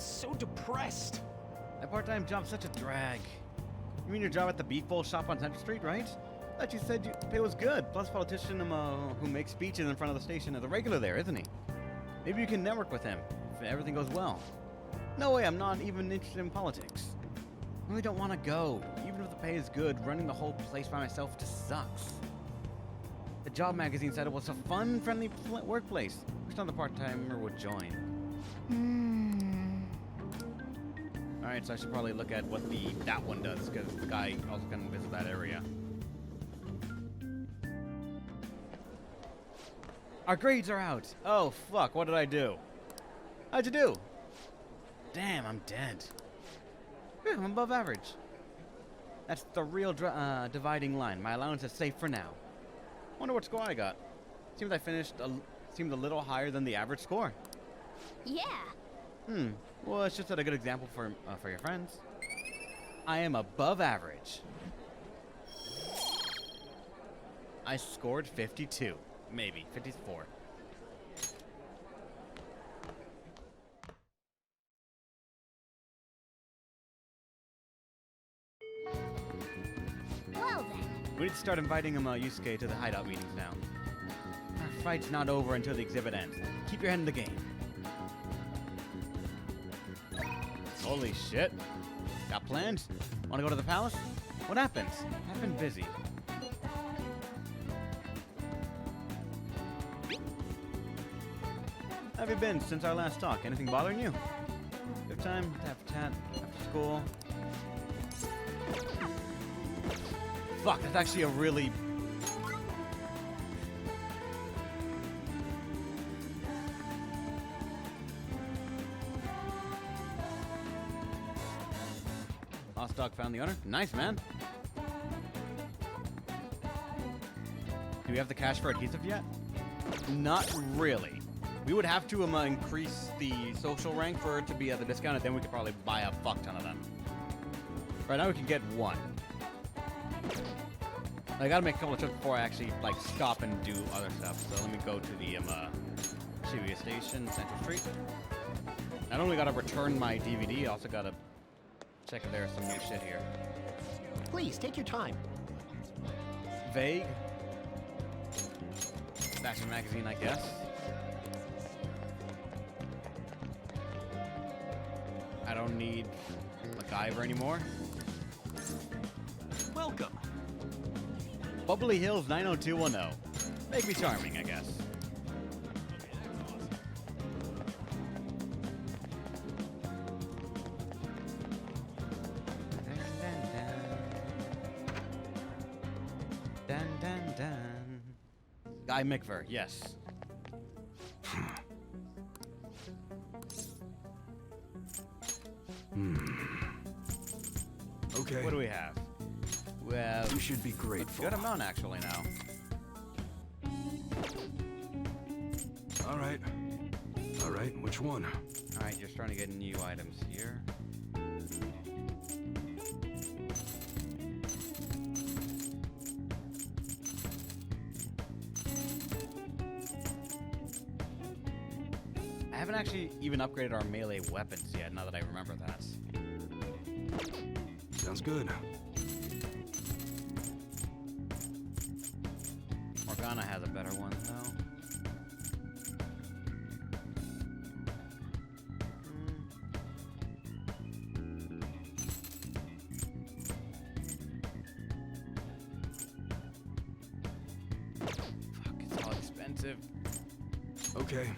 so depressed. That part-time job's such a drag. You mean your job at the beef bowl shop on Central Street, right? Thought you said your pay was good. Plus, politician who makes speeches in front of the station is a regular there, isn't he? Maybe you can network with him if everything goes well. No way, I'm not even interested in politics. I really don't want to go. Even if the pay is good, running the whole place by myself just sucks. The job magazine said it was a fun, friendly workplace. Wish another part-timer would join. Alright, so I should probably look at what that one does, because the guy also can visit that area. Our grades are out! Oh, fuck, what did I do? How'd you do? Damn, I'm dead. Phew, I'm above average. That's the real dividing line. My allowance is safe for now. Wonder what score I got. Seems I seemed a little higher than the average score. Yeah. Well, it's just a good example for your friends. I am above average. I scored 52. Maybe. 54. Well then. We need to start inviting Yusuke to the hideout meetings now. Our fight's not over until the exhibit ends. Keep your head in the game. Holy shit. Got plans? Wanna go to the palace? What happens? I've been busy. How have you been since our last talk? Anything bothering you? You have time to have a chat after school? Fuck, that's actually a really... Lost dog found the owner? Nice, man. Do we have the cash for adhesive yet? Not really. We would have to increase the social rank for it to be at the discount, and then we could probably buy a fuck ton of them. Right now we can get one. I gotta make a couple of trips before I actually like stop and do other stuff. So let me go to the Shibuya Station, Central Street. Not only gotta return my DVD, I also gotta check if there's some new shit here. Please, take your time. Vague. Fashion magazine, I guess. I don't need MacGyver anymore. Welcome. Bubbly Hills 90210. Make me charming, I guess. Dun, dun, dun. Guy McVer, yes. Okay. What do we have? Well, You should be grateful. good amount actually now. All right. All right. Which one? All right, you're starting to get new items here. I haven't actually even upgraded our melee weapons yet, now that I remember that. Sounds good. Morgana has a better one, though. Fuck, it's all expensive. Okay.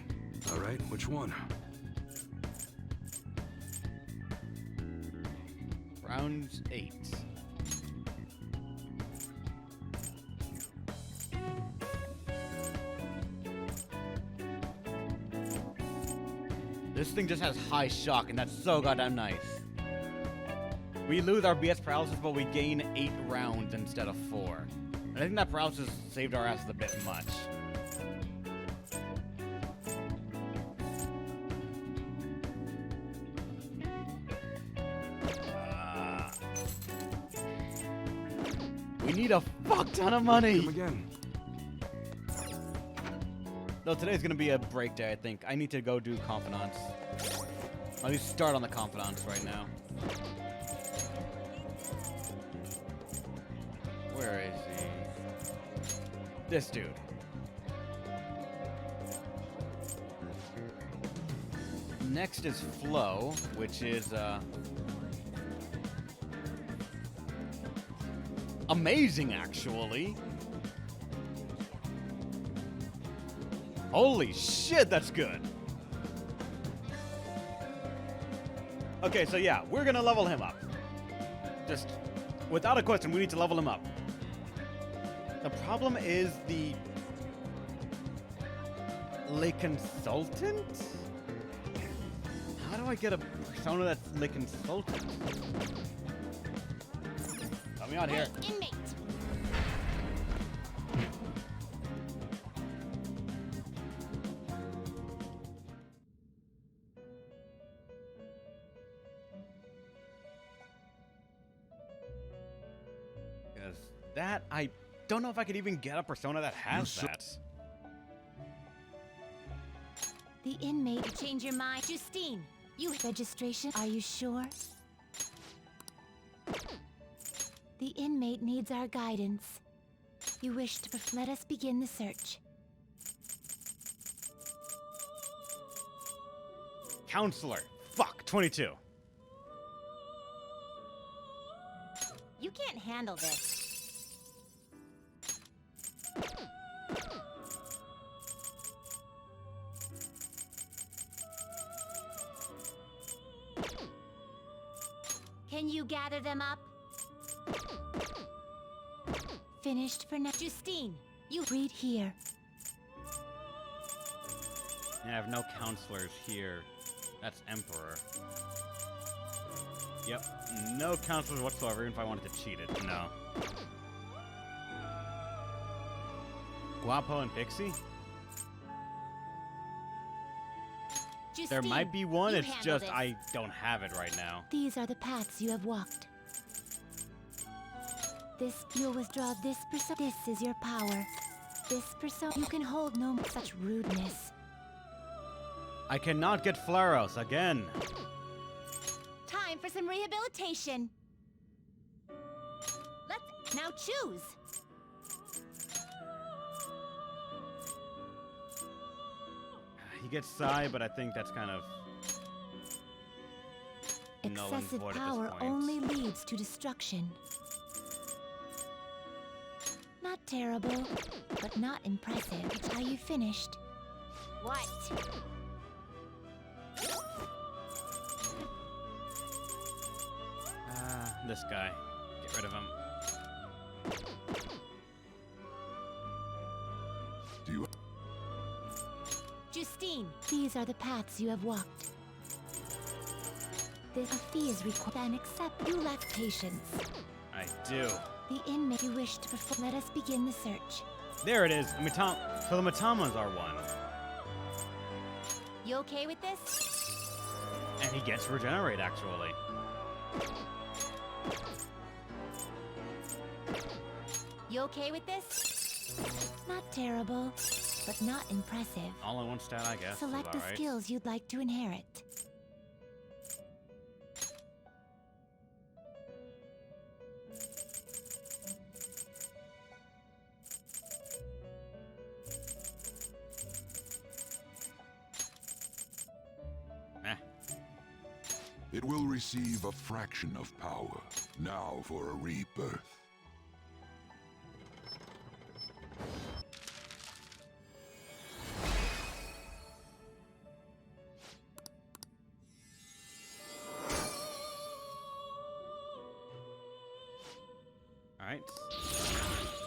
All right. Which one? Round 8. This thing just has high shock, and that's so goddamn nice. We lose our BS paralysis, but we gain 8 rounds instead of 4. And I think that paralysis saved our asses a bit much. We need a fuck ton of money! Come again. No, today's gonna be a break day, I think. I need to go do confidants. At least start on the confidants right now. Where is he? This dude. Next is Flo, which is amazing, actually. Holy shit, that's good. Okay, so yeah, we're gonna level him up. Just without a question, we need to level him up. The problem is the Le Consultant? How do I get a persona that's Le Consultant? Help me out here. Inmate. Because that, I don't know if I could even get a persona that has that. The inmate. You change your mind. Justine, you registration. Are you sure? The inmate needs our guidance. You wish to let us begin the search. Counselor. Fuck, 22. You can't handle this. Can you gather them up? Finished for now. Justine, you read here. I have no counselors here. That's Emperor. Yep, no counselors whatsoever, even if I wanted to cheat it. No. Guapo and Pixie? Justine, There might be one, you it's handle just this. I don't have it right now. These are the paths you have walked. This, you'll withdraw this persona. This is your power. This persona, you can hold no such rudeness. I cannot get Flaros again. Time for some rehabilitation. Let's now choose. He gets Psy, but I think that's kind of null and Excessive void at this power point. only leads to destruction. Not terrible, but not impressive. Are you finished? What? This guy. Get rid of him. Do you... Justine, these are the paths you have walked. This a fee is required and accept. You lack patience. I do. The inmate you wish to perform. Let us begin the search. There it is. So the Matamas are one. You okay with this? And he gets Regenerate, actually. You okay with this? Not terrible, but not impressive. All in one stat, I guess. Select the Alright. skills you'd like to inherit. Eh. It will receive a fraction of power. Now for a rebirth. Alright.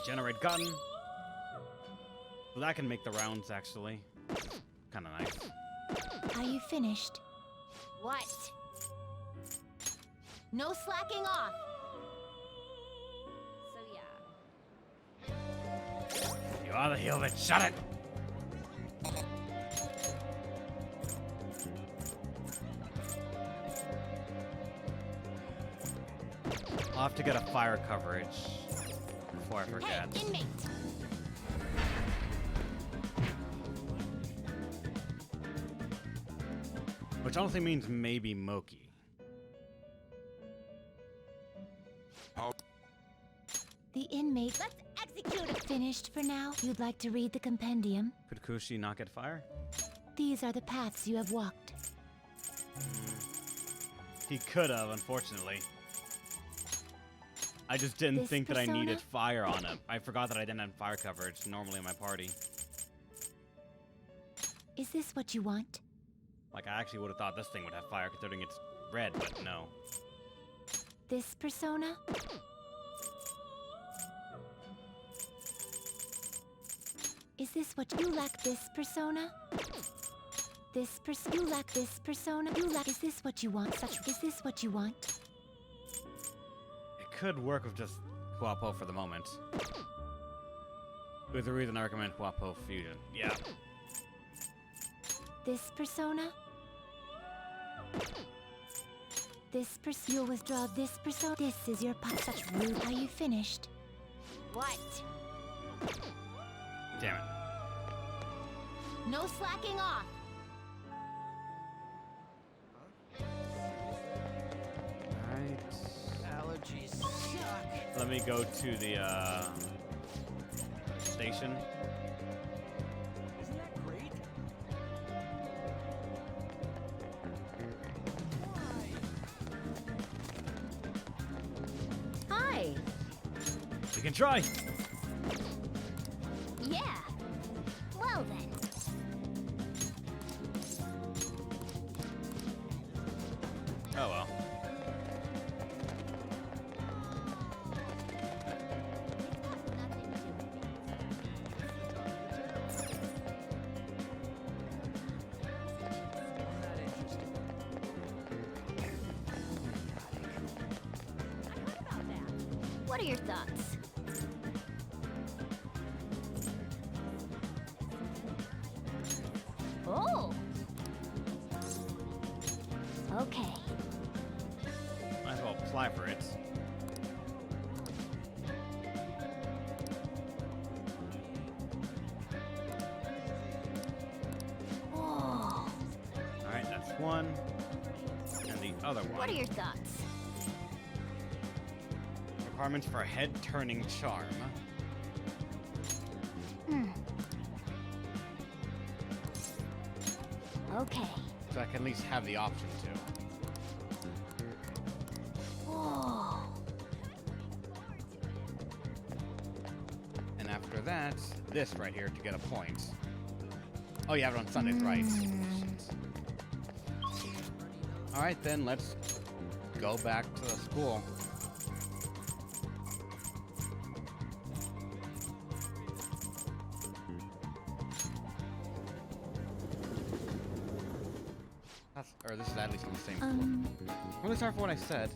Generate gun. Well, that can make the rounds, actually. Kinda nice. Are you finished? What? No slacking off. So yeah. You are the heel of it. Shut it! I'll have to get a fire coverage before I forget. Hey, inmate. Which honestly means maybe Moki. How? The inmate. Let's execute it. Finished for now. You'd like to read the compendium? Could Kushi not get fire? These are the paths you have walked. He could have, unfortunately. I just didn't This think that I persona? needed fire on him. I forgot that I didn't have fire coverage normally in my party. Is this what you want? Like, I actually would have thought this thing would have fire considering it's red, but no. This persona? Is this what you lack? This persona? This you lack this persona? You lack. Is this what you want? Is this what you want? It could work with just Huapo for the moment. With the reason I recommend Huapo Fusion. Yeah. This persona? You'll withdraw this persona. This is your such rude. Are you finished? What? Damn it. No slacking off. Alright. Allergies suck. Let me go to the station. Isn't that great? Hi. We can try. Yeah. Well then. Oh well. What are your thoughts? Oh. Okay. Might as well apply for it. Oh. Alright, that's one. And the other one. What are your thoughts? Requirements for a head-turning charm. Okay. So I can at least have the option to. Oh. And after that, this right here to get a point. Oh, you have it on Sundays, right? Alright then, let's go back to the school. Or this is at least on the same floor. I'm really sorry for what I said.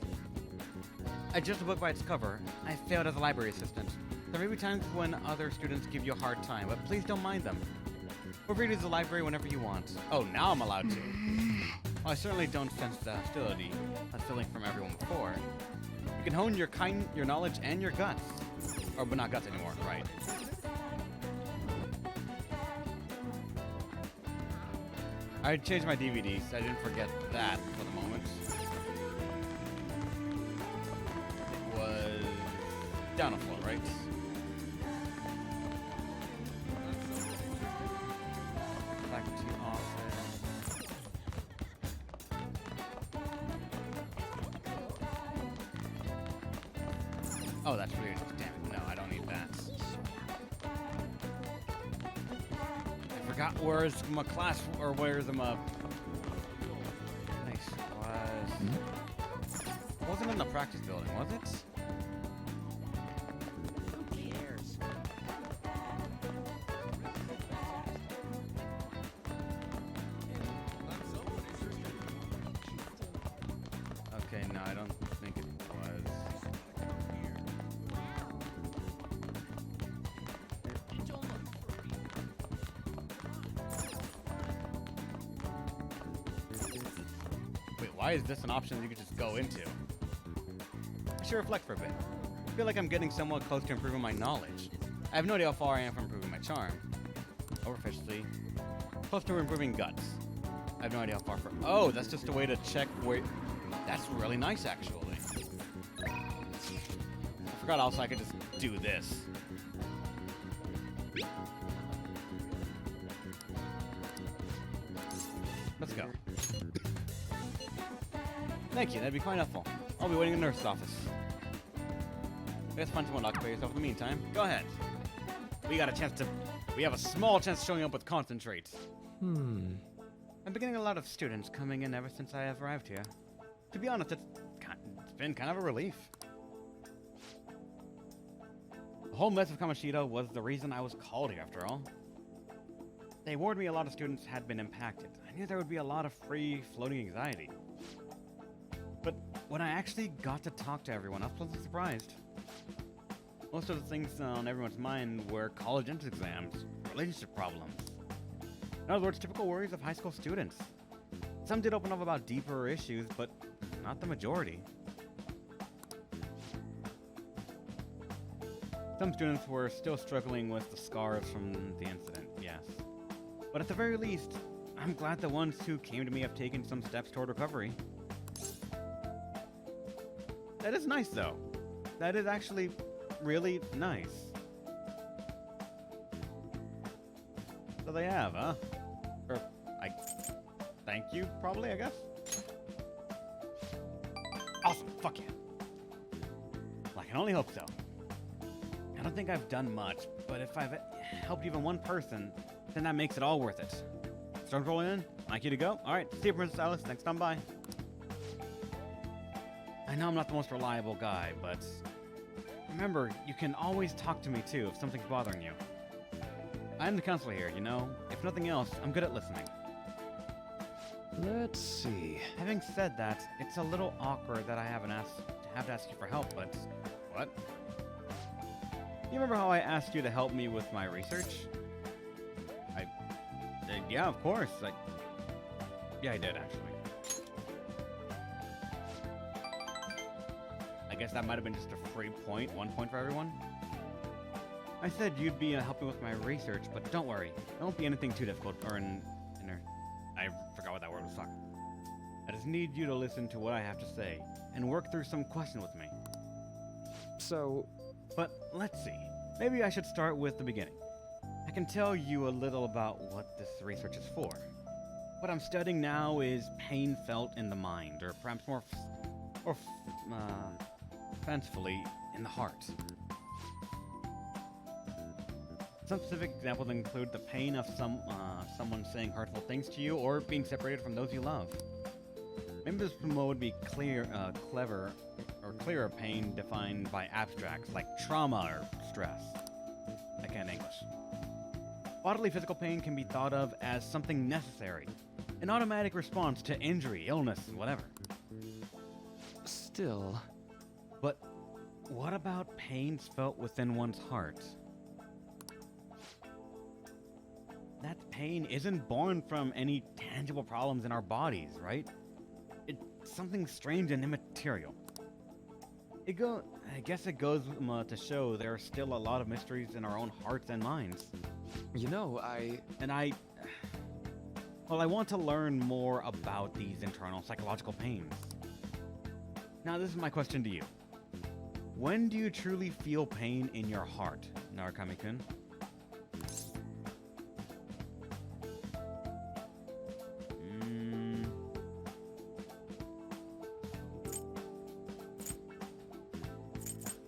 I judged the book by its cover. I failed as a library assistant. There may be times when other students give you a hard time, but please don't mind them. Feel free to use the library whenever you want. Oh, now I'm allowed to. Well, I certainly don't sense the hostility that's feeling from everyone before. You can hone your knowledge and your guts. Or, but not guts anymore, right. I changed my DVDs. I didn't forget that for the moment. It was down a floor, right? Back to office. Oh, that's weird. Damn it. No, I don't need that. I forgot where's my class, or where's my nice class. It wasn't in the practice building, was it? Who cares? Okay, no, I don't think it was. Wait, why is this an option that you can just go into? I should reflect for a bit. I feel like I'm getting somewhat close to improving my knowledge. I have no idea how far I am from improving my charm. Overficially, close to improving guts. I have no idea how far from. Oh, that's just a way to check where. That's really nice, actually. I forgot also I could just do this. Let's go. Thank you, that'd be quite helpful. I'll be waiting in the nurse's office. Let's find someone to occupy yourself in the meantime. Go ahead. We have a small chance of showing up with concentrates. I'm beginning a lot of students coming in ever since I have arrived here. To be honest, it's been kind of a relief. The whole mess of Kamoshida was the reason I was called here, after all. They warned me a lot of students had been impacted. I knew there would be a lot of free-floating anxiety. But when I actually got to talk to everyone, I was pleasantly surprised. Most of the things on everyone's mind were college entrance exams, relationship problems. In other words, typical worries of high school students. Some did open up about deeper issues, but not the majority. Some students were still struggling with the scars from the incident, yes. But at the very least, I'm glad the ones who came to me have taken some steps toward recovery. That is nice, though. That is actually really nice. So they have, huh? Or, thank you, probably, I guess? Awesome, fuck yeah. Well, I can only hope so. I don't think I've done much, but if I've helped even one person, then that makes it all worth it. Storm's rolling in. Like you to go? Alright, see you, Princess Alice. Next time, bye. I know I'm not the most reliable guy, but remember, you can always talk to me too if something's bothering you. I'm the counselor here, you know? If nothing else, I'm good at listening. Let's see. Having said that, it's a little awkward that I have to ask you for help, but... What? You remember how I asked you to help me with my research? Yeah, of course. Yeah, I did, actually. I guess that might have been just a free point, 1 point for everyone. I said you'd be helping with my research, but don't worry. It won't be anything too difficult, I forgot what that word was, fuck. I just need you to listen to what I have to say, and work through some questions with me. So... But let's see. Maybe I should start with the beginning. I can tell you a little about what this research is for. What I'm studying now is pain felt in the mind, or perhaps more fancifully, in the heart. Some specific examples include the pain of someone saying hurtful things to you, or being separated from those you love. Maybe this mode would be clearer pain defined by abstracts like trauma or stress. I can't English. Bodily physical pain can be thought of as something necessary, an automatic response to injury, illness, whatever. Still... But what about pains felt within one's heart? That pain isn't born from any tangible problems in our bodies, right? It's something strange and immaterial. I guess it goes to show there are still a lot of mysteries in our own hearts and minds. You know, Well, I want to learn more about these internal psychological pains. Now, this is my question to you. When do you truly feel pain in your heart, Narukami-kun?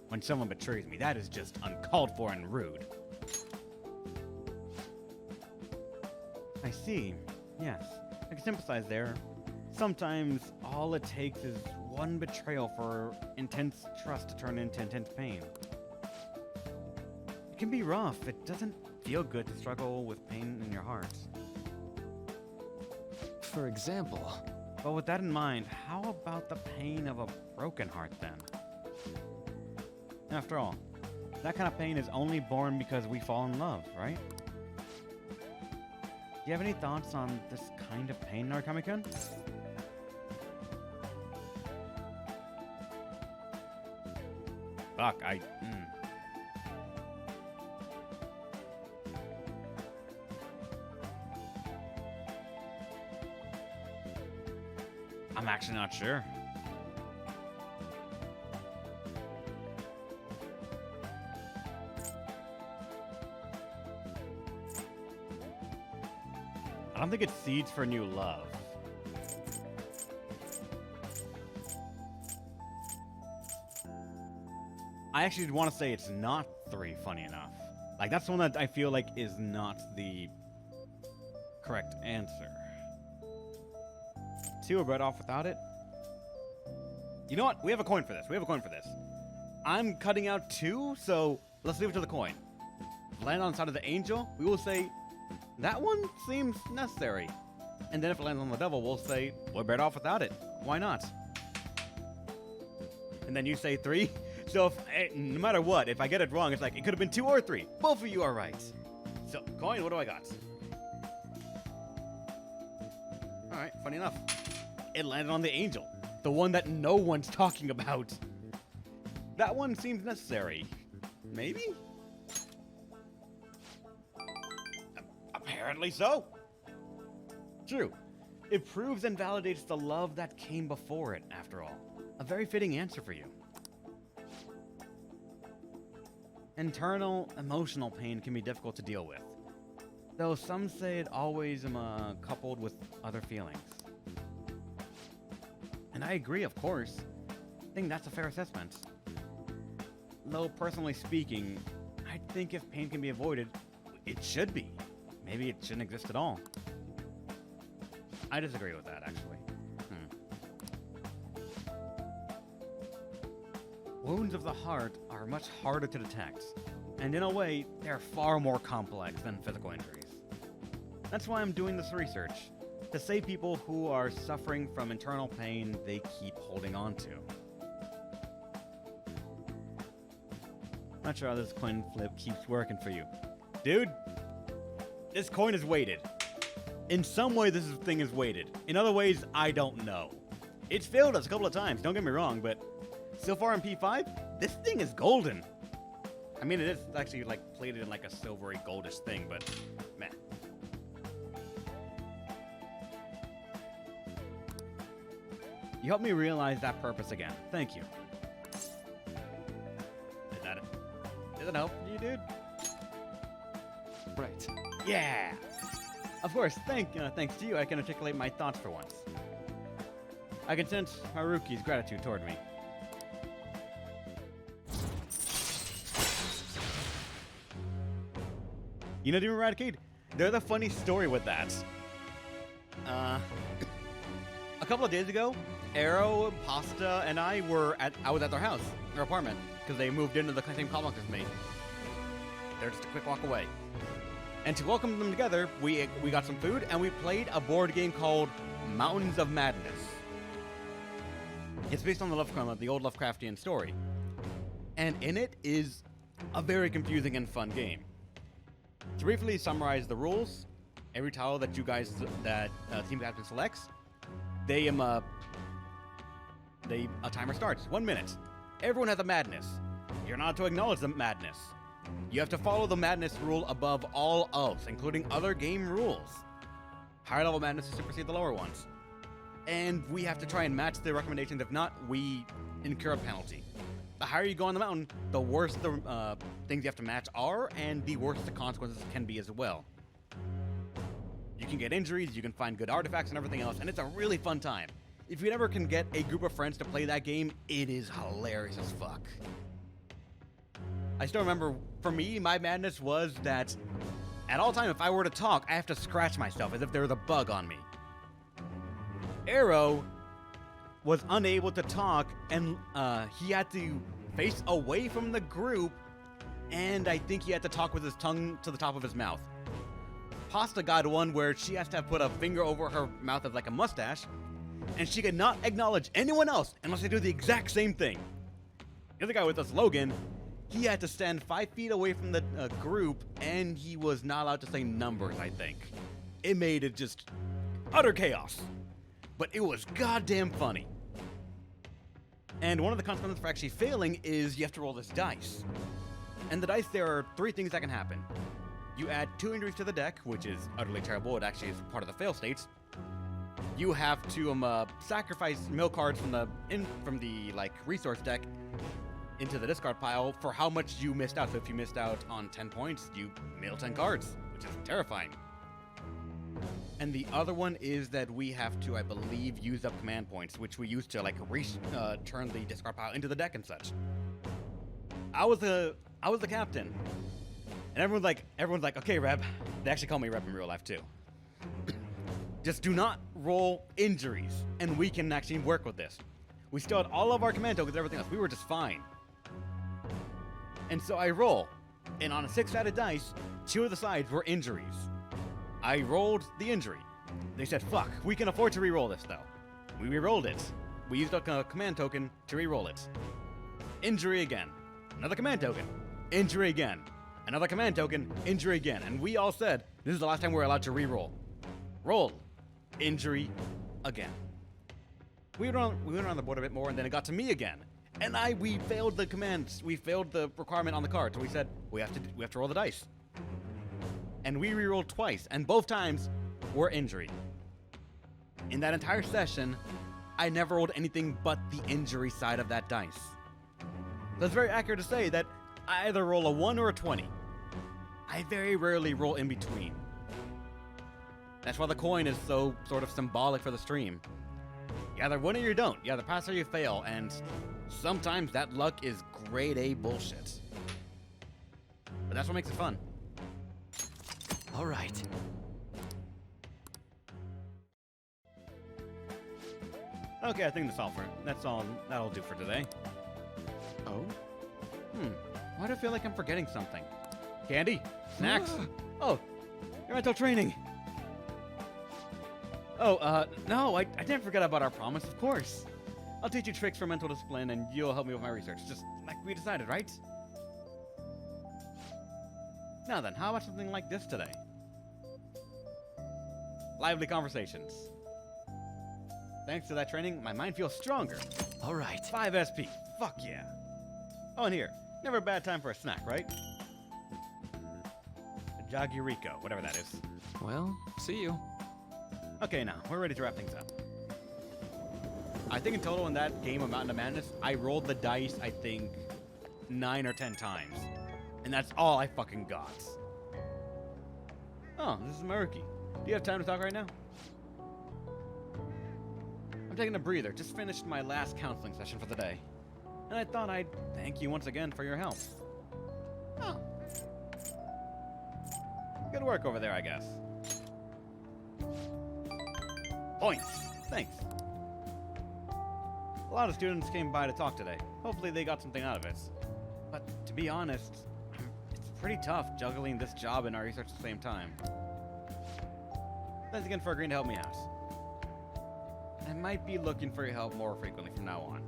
When someone betrays me, that is just uncalled for and rude. I see. Yes, I can sympathize there. Sometimes all it takes is one betrayal for intense trust to turn into intense pain. It can be rough. It doesn't feel good to struggle with pain in your heart. For example... But with that in mind, how about the pain of a broken heart then? After all, that kind of pain is only born because we fall in love, right? Do you have any thoughts on this kind of pain, Narukami-kun? Fuck, I'm actually not sure. I don't think it's seeds for new love. I actually want to say it's not 3, funny enough. Like, that's the one that I feel like is not the correct answer. 2 are better off without it. You know what? We have a coin for this. I'm cutting out 2, so let's leave it to the coin. Land on the side of the angel, we will say, that one seems necessary. And then if it lands on the devil, we'll say, we're better off without it. Why not? And then you say 3. So if, no matter what, if I get it wrong, it's like, it could have been 2 or 3. Both of you are right. So, coin, what do I got? Alright, funny enough. It landed on the angel. The one that no one's talking about. That one seems necessary. Maybe? Apparently so. True. It proves and validates the love that came before it, after all. A very fitting answer for you. Internal, emotional pain can be difficult to deal with, though some say it always coupled with other feelings. And I agree, of course. I think that's a fair assessment. Though, personally speaking, I think if pain can be avoided, it should be. Maybe it shouldn't exist at all. I disagree with that, actually. Wounds of the heart are much harder to detect, and in a way, they're far more complex than physical injuries. That's why I'm doing this research, to save people who are suffering from internal pain they keep holding on to. Not sure how this coin flip keeps working for you. Dude, this coin is weighted. In some way, this thing is weighted. In other ways, I don't know. It's failed us a couple of times, don't get me wrong, but so far in P5, this thing is golden. I mean, it is actually like plated in like a silvery goldish thing, but meh. You helped me realize that purpose again. Thank you. Does that help you, dude? Right. Yeah. Of course. Thanks to you, I can articulate my thoughts for once. I can sense Haruki's gratitude toward me. You know, Demon Radicade? There's a funny story with that. A couple of days ago, Arrow, Pasta, and I was at their house, their apartment, because they moved into the same complex as me. They're just a quick walk away. And to welcome them together, we got some food, and we played a board game called Mountains of Madness. It's based on the old Lovecraftian story. And in it is a very confusing and fun game. To briefly summarize the rules, every tile that you guys, Team Captain selects, a timer starts. 1 minute. Everyone has a madness. You're not to acknowledge the madness. You have to follow the madness rule above all else, including other game rules. Higher level madnesses supersede the lower ones. And we have to try and match the recommendations. If not, we incur a penalty. The higher you go on the mountain, the worse the things you have to match are, and the worse the consequences can be as well. You can get injuries, you can find good artifacts and everything else, and it's a really fun time. If you ever can get a group of friends to play that game, it is hilarious as fuck. I still remember, for me, my madness was that at all time, if I were to talk, I have to scratch myself as if there was a bug on me. Arrow was unable to talk, and he had to face away from the group, and I think he had to talk with his tongue to the top of his mouth. Pasta got one where she has to put a finger over her mouth as like a mustache, and she could not acknowledge anyone else unless they do the exact same thing. The other guy with us, Logan, he had to stand 5 feet away from the group, and he was not allowed to say numbers, I think. It made it just utter chaos. But it was goddamn funny. And one of the consequences for actually failing is you have to roll this dice. And the dice, there are 3 things that can happen. You add 2 injuries to the deck, which is utterly terrible. It actually is part of the fail states. you have to sacrifice mill cards from the like resource deck into the discard pile for how much you missed out. So if you missed out on 10 points, you mill 10 cards, which is terrifying. And the other one is that we have to, I believe, use up command points, which we use to like turn the discard pile into the deck and such. I was the captain, and everyone's like, okay, Reb. They actually call me Reb in real life too. Just do not roll injuries, and we can actually work with this. We still had all of our command tokens and everything else. We were just fine. And so I roll, and on a 6-sided dice, 2 of the sides were injuries. I rolled the injury. They said, fuck, we can afford to re-roll this, though. We re-rolled it. We used a command token to re-roll it. Injury again. Another command token. Injury again. Another command token. Injury again. And we all said, this is the last time we're allowed to re-roll. Roll. Injury again. We went on the board a bit more, and then it got to me again. And we failed the commands. We failed the requirement on the card. So we said, we have to roll the dice. And we re-rolled twice, and both times were injury. In that entire session, I never rolled anything but the injury side of that dice. So it's very accurate to say that I either roll a 1 or a 20. I very rarely roll in between. That's why the coin is so sort of symbolic for the stream. You either win or you don't. You either pass or you fail, and sometimes that luck is grade A bullshit. But that's what makes it fun. All right. Okay, I think that's all that'll do for today. Oh? Why do I feel like I'm forgetting something? Candy? Snacks? Oh, your mental training. Oh, no, I didn't forget about our promise, of course. I'll teach you tricks for mental discipline, and you'll help me with my research, just like we decided, right? Now then, how about something like this today? Lively conversations. Thanks to that training, my mind feels stronger. All right. 5 SP. Fuck yeah. Oh, and here. Never a bad time for a snack, right? A Jagirico, whatever that is. Well, see you. Okay, now, we're ready to wrap things up. I think in total in that game of Mountain of Madness, I rolled the dice, I think, 9 or 10 times. And that's all I fucking got. Oh, this is Maruki. Do you have time to talk right now? I'm taking a breather. Just finished my last counseling session for the day. And I thought I'd thank you once again for your help. Oh. Good work over there, I guess. Points. Thanks. A lot of students came by to talk today. Hopefully they got something out of it. But to be honest, it's pretty tough juggling this job and our research at the same time. Thanks again for agreeing to help me out. I might be looking for your help more frequently from now on.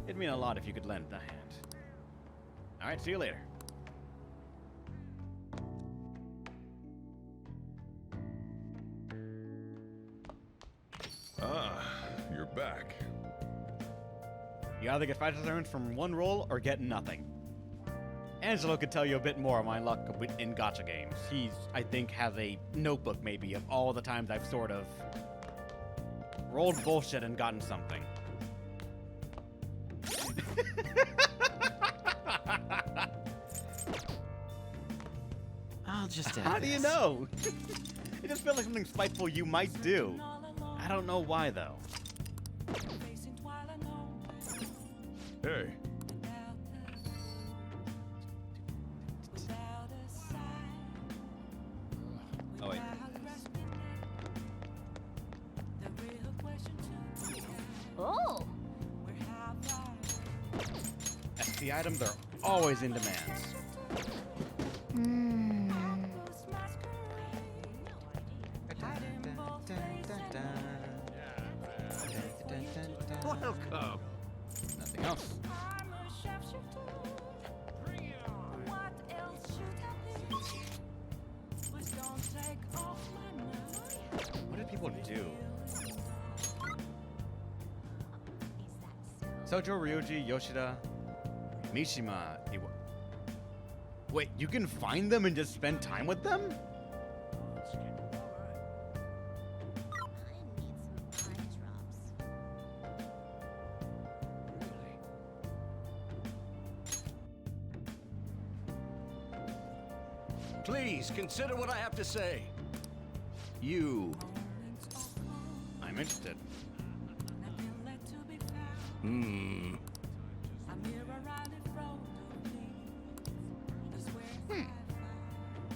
It'd mean a lot if you could lend a hand. Alright, see you later. Ah, you're back. You either get 5 turns from one roll or get nothing. Angelo could tell you a bit more of my luck in gacha games. He's, I think, has a notebook maybe of all the times I've sort of rolled bullshit and gotten something. I'll just How do you know? It just feels like something spiteful you might do. I don't know why, though. Hey, Oh, wait. Oh! SP items are always in demand. Welcome. Nothing else. What do people do? Sojo, Ryoji, Yoshida, Mishima, Iwa. Wait, you can find them and just spend time with them? Please, consider what I have to say. You. I'm interested. Hmm.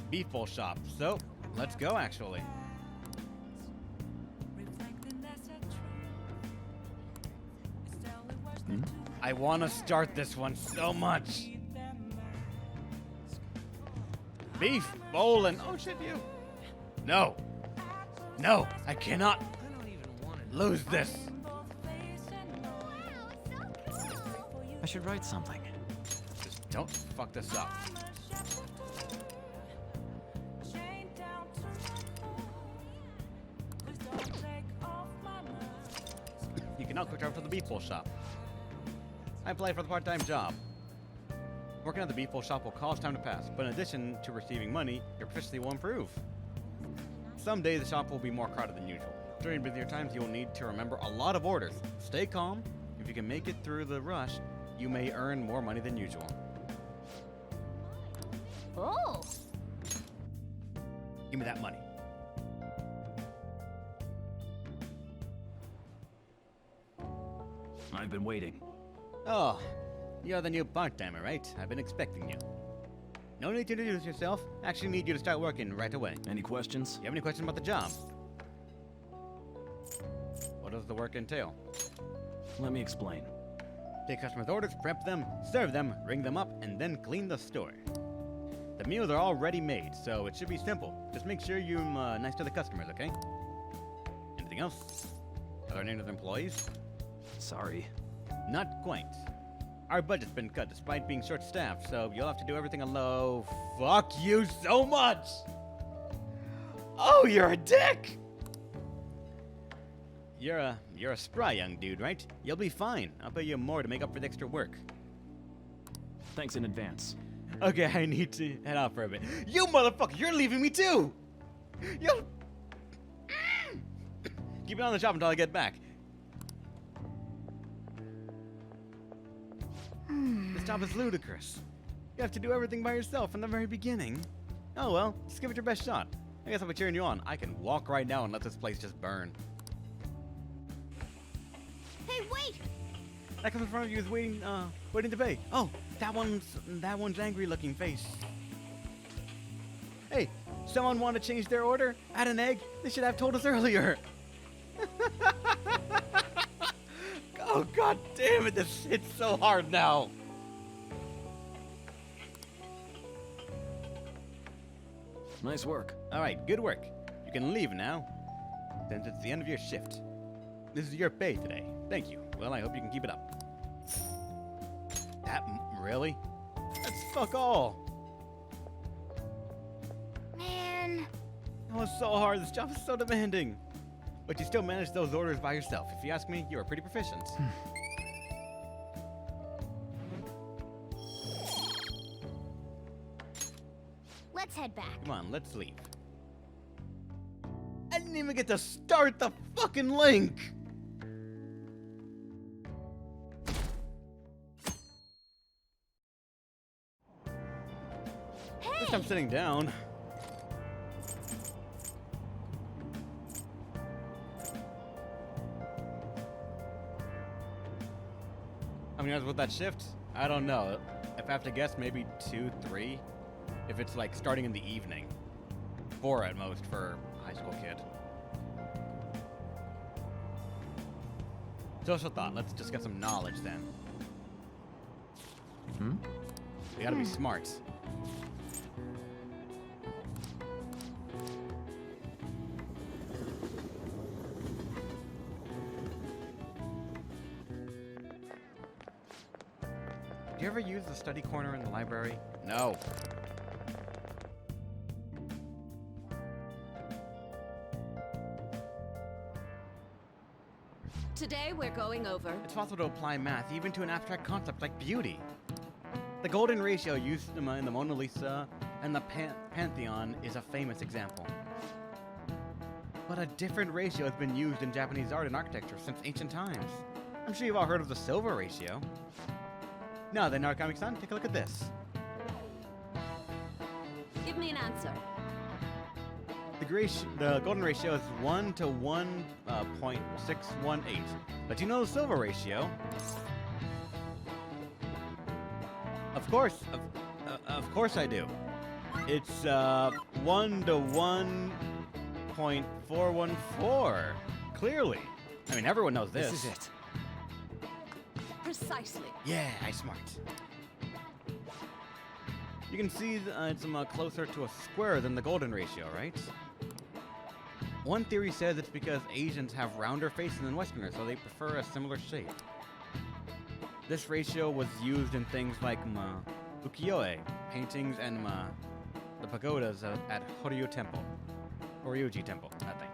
Beef bowl shop. So, let's go actually. I want to start this one so much. Beef bowl and oh shit, you. No. No, I cannot lose this. I should write something. Just don't fuck this up. You can now quick drive to the beef bowl shop. I applied for the part-time job. Working at the beef bowl shop will cause time to pass, but in addition to receiving money, your proficiency will improve. Some days the shop will be more crowded than usual. During busier times, you will need to remember a lot of orders. Stay calm. If you can make it through the rush, you may earn more money than usual. Oh. Give me that money. I've been waiting. Oh, you're the new part-timer, right? I've been expecting you. No need to introduce yourself. Actually need you to start working right away. Any questions? You have any questions about the job? What does the work entail? Let me explain. Take customers' orders, prep them, serve them, ring them up, and then clean the store. The meals are all ready-made, so it should be simple. Just make sure you're nice to the customers, okay? Anything else? Other names of employees? Sorry. Not quite. Our budget's been cut despite being short-staffed, so you'll have to do everything alone. Fuck you so much! Oh, you're a dick! You're a spry young dude, right? You'll be fine. I'll pay you more to make up for the extra work. Thanks in advance. Okay, I need to head out for a bit. You motherfucker, you're leaving me too! You... Keep it on the shop until I get back. This job is ludicrous. You have to do everything by yourself from the very beginning. Oh well, just give it your best shot. I guess I'll be cheering you on. I can walk right now and let this place just burn. Hey, wait! That comes in front of you is waiting to pay. Oh, that one's angry-looking face. Hey, someone want to change their order? Add an egg? They should have told us earlier. Oh god damn it! This hits so hard now. Nice work. All right, good work. You can leave now, since it's the end of your shift. This is your pay today. Thank you. Well, I hope you can keep it up. Really? That's fuck all. Man. That was so hard. This job is so demanding. But you still managed those orders by yourself. If you ask me, you are pretty proficient. Let's head back. Come on, let's leave. I didn't even get to start the fucking link. At least I'm sitting down. How many hours with that shift? I don't know. If I have to guess, maybe 2, 3. If it's like starting in the evening. 4 at most for a high school kid. Social thought. Let's just get some knowledge then. We gotta be smart. Do you ever use the study corner in the library? No. Today we're going over. It's possible to apply math even to an abstract concept like beauty. The golden ratio used in the Mona Lisa and the Pantheon is a famous example. But a different ratio has been used in Japanese art and architecture since ancient times. I'm sure you've all heard of the silver ratio. Now then, Narcomic-san, take a look at this. Give me an answer. The golden ratio is 1 to 1.618. But you know the silver ratio? Of course I do. It's 1 to 1.414. Clearly. I mean, everyone knows this. This is it. Precisely. Yeah, I smart. You can see it's closer to a square than the golden ratio, right? One theory says it's because Asians have rounder faces than Westerners, so they prefer a similar shape. This ratio was used in things like ukiyo-e paintings and the pagodas at Horyuji Temple, I think.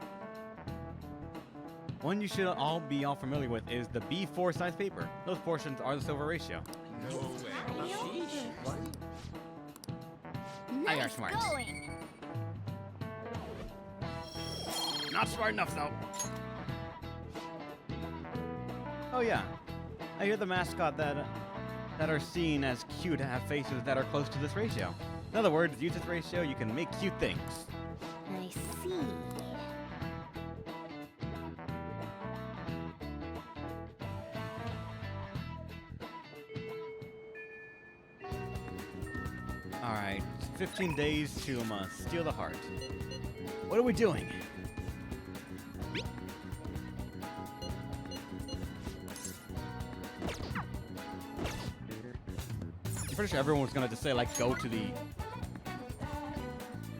One you should all be familiar with is the B4 size paper. Those portions are the silver ratio. No way. I are smart. Going. Not smart enough, though. Oh yeah, I hear the mascot that are seen as cute have faces that are close to this ratio. In other words, use this ratio, you can make cute things. I see. All right, 15 days to steal the heart. What are we doing? I'm pretty sure everyone was gonna just say like go to the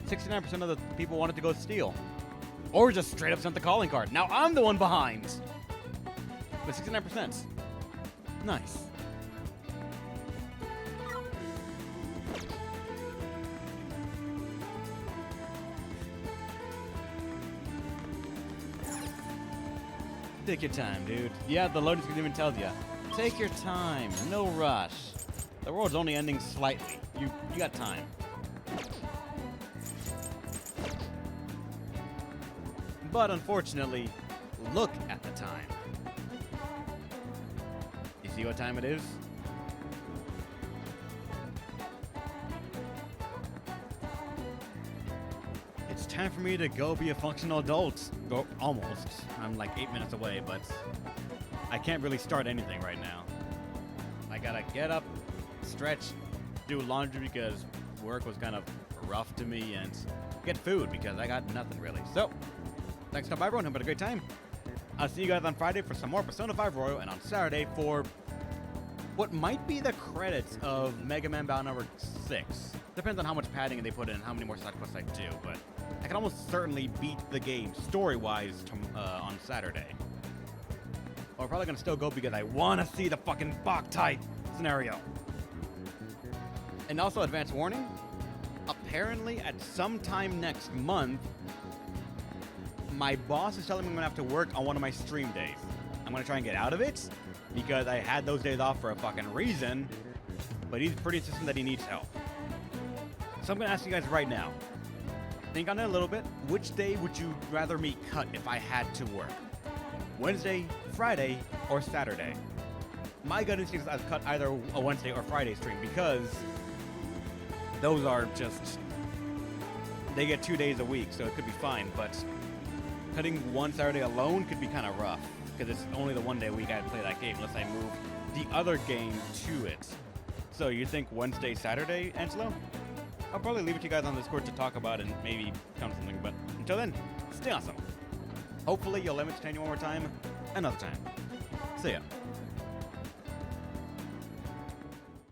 69% of the people wanted to go steal. Or just straight up sent the calling card. Now I'm the one behind. With 69%. Nice. Take your time, dude. Yeah, the loading screen even tells you. Take your time, no rush. The world's only ending slightly. You got time. But unfortunately, look at the time. You see what time it is? It's time for me to go be a functional adult. Well, almost. I'm like 8 minutes away, but I can't really start anything right now. I gotta get up, stretch, do laundry because work was kind of rough to me, and get food because I got nothing really. So, thanks to everyone. Hope you had a great time. I'll see you guys on Friday for some more Persona 5 Royal, and on Saturday for what might be the credits of Mega Man Battle number 6. Depends on how much padding they put in and how many more side quests I do, but I can almost certainly beat the game story-wise on Saturday. But we're probably gonna still go because I wanna see the fucking Bok-type scenario. And also, advance warning, apparently at some time next month, my boss is telling me I'm gonna have to work on one of my stream days. I'm gonna try and get out of it because I had those days off for a fucking reason, but he's pretty insistent that he needs help. So I'm gonna ask you guys right now, think on it a little bit. Which day would you rather me cut if I had to work? Wednesday, Friday, or Saturday? My gut instinct is I'd cut either a Wednesday or Friday stream because those are just, they get 2 days a week, so it could be fine, but cutting one Saturday alone could be kind of rough because it's only the 1 day a week I'd play that game unless I move the other game to it. So you think Wednesday, Saturday, Angelo? I'll probably leave it to you guys on Discord to talk about and maybe come to something, but until then, stay awesome. Hopefully you'll let me entertain you one more time, another time. See ya.